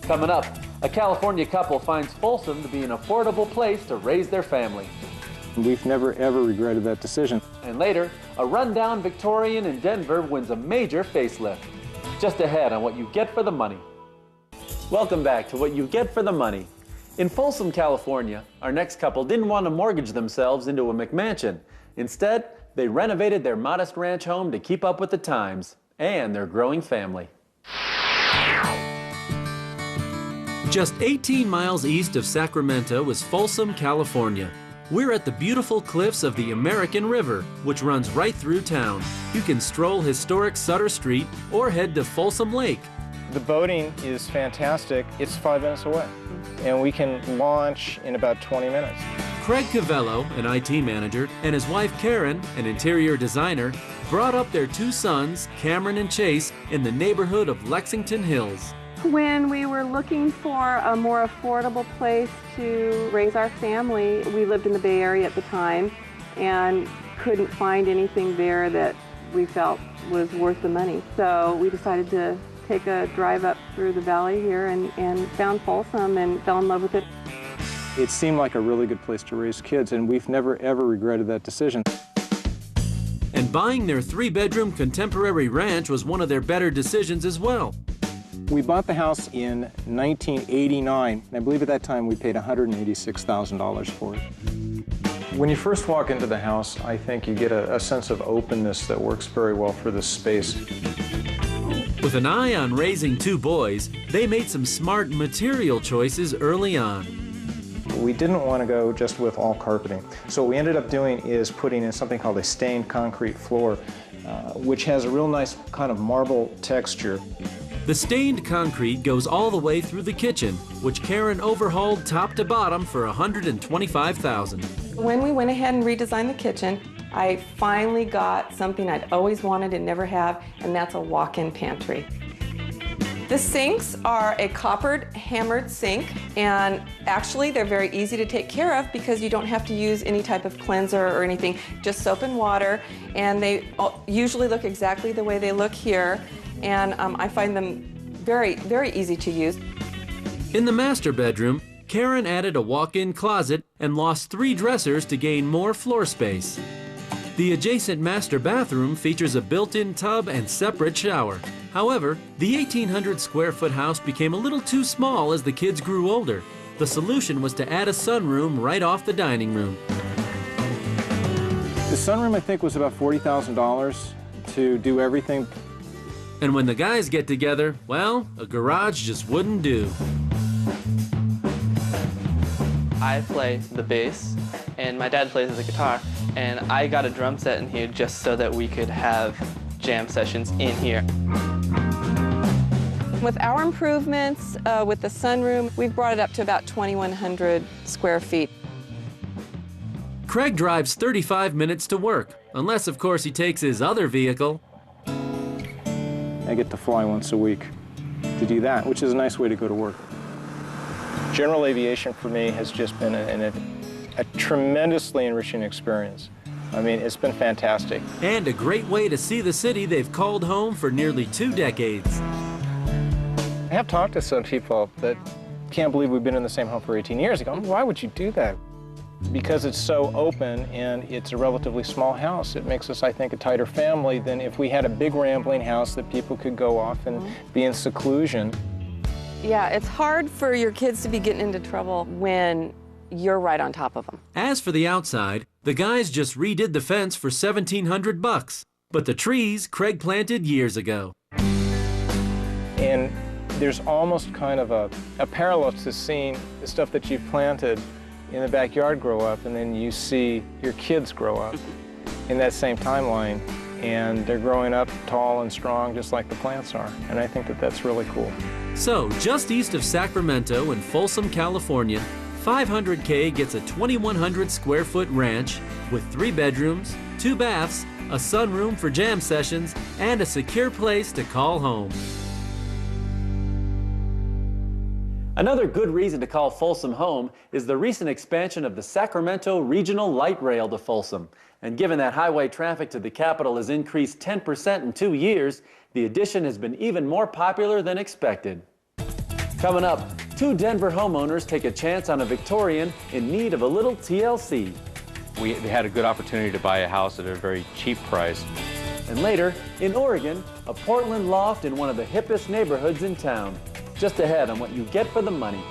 Coming up, a California couple finds Folsom to be an affordable place to raise their family. We've never, ever regretted that decision. And later, a rundown Victorian in Denver wins a major facelift. Just ahead on what you get for the money. Welcome back to What You Get for the Money. In Folsom, California, our next couple didn't want to mortgage themselves into a McMansion. Instead, they renovated their modest ranch home to keep up with the times and their growing family. Just 18 miles east of Sacramento is Folsom, California. We're at the beautiful cliffs of the American River, which runs right through town. You can stroll historic Sutter Street or head to Folsom Lake. The boating is fantastic. It's 5 minutes away, and we can launch in about 20 minutes. Craig Covello, an IT manager, and his wife Karen, an interior designer, brought up their two sons, Cameron and Chase, in the neighborhood of Lexington Hills. When we were looking for a more affordable place to raise our family, we lived in the Bay Area at the time and couldn't find anything there that we felt was worth the money. So we decided to take a drive up through the valley here and found Folsom and fell in love with it. It seemed like a really good place to raise kids, and we've never, ever regretted that decision. And buying their 3-bedroom contemporary ranch was one of their better decisions as well. We bought the house in 1989, and I believe at that time we paid $186,000 for it. When you first walk into the house, I think you get a sense of openness that works very well for this space. With an eye on raising 2 boys, they made some smart material choices early on. We didn't want to go just with all carpeting. So what we ended up doing is putting in something called a stained concrete floor, which has a real nice kind of marble texture. The stained concrete goes all the way through the kitchen, which Karen overhauled top to bottom for $125,000. When we went ahead and redesigned the kitchen, I finally got something I'd always wanted and never have, and that's a walk-in pantry. The sinks are a coppered hammered sink, and actually they're very easy to take care of because you don't have to use any type of cleanser or anything, just soap and water, and they usually look exactly the way they look here, and I find them very, very easy to use. In the master bedroom, Karen added a walk-in closet and lost 3 dressers to gain more floor space. The adjacent master bathroom features a built-in tub and separate shower. However, the 1,800 square foot house became a little too small as the kids grew older. The solution was to add a sunroom right off the dining room. The sunroom, I think, was about $40,000 to do everything. And when the guys get together, well, a garage just wouldn't do. I play the bass, and my dad plays the guitar, and I got a drum set in here just so that we could have jam sessions in here. With our improvements, with the sunroom, we've brought it up to about 2,100 square feet. Craig drives 35 minutes to work, unless of course he takes his other vehicle. I get to fly once a week to do that, which is a nice way to go to work. General aviation for me has just been a tremendously enriching experience. I mean, it's been fantastic. And a great way to see the city they've called home for nearly 2 decades. I have talked to some people that can't believe we've been in the same home for 18 years ago. Why would you do that? Because it's so open and it's a relatively small house. It makes us, I think, a tighter family than if we had a big rambling house that people could go off and be in seclusion. Yeah, it's hard for your kids to be getting into trouble when you're right on top of them. As for the outside, the guys just redid the fence for $1,700, but the trees Craig planted years ago. And there's almost kind of a parallel to seeing the stuff that you've planted in the backyard grow up, and then you see your kids grow up in that same timeline, and they're growing up tall and strong just like the plants are, and I think that that's really cool. So, just east of Sacramento in Folsom, California, 500K gets a 2,100 square foot ranch with 3 bedrooms, 2 baths, a sunroom for jam sessions, and a secure place to call home. Another good reason to call Folsom home is the recent expansion of the Sacramento Regional Light Rail to Folsom. And given that highway traffic to the capital has increased 10% in 2 years, the addition has been even more popular than expected. Coming up, two Denver homeowners take a chance on a Victorian in need of a little TLC. We had a good opportunity to buy a house at a very cheap price. And later, in Oregon, a Portland loft in one of the hippest neighborhoods in town. Just ahead on what you get for the money.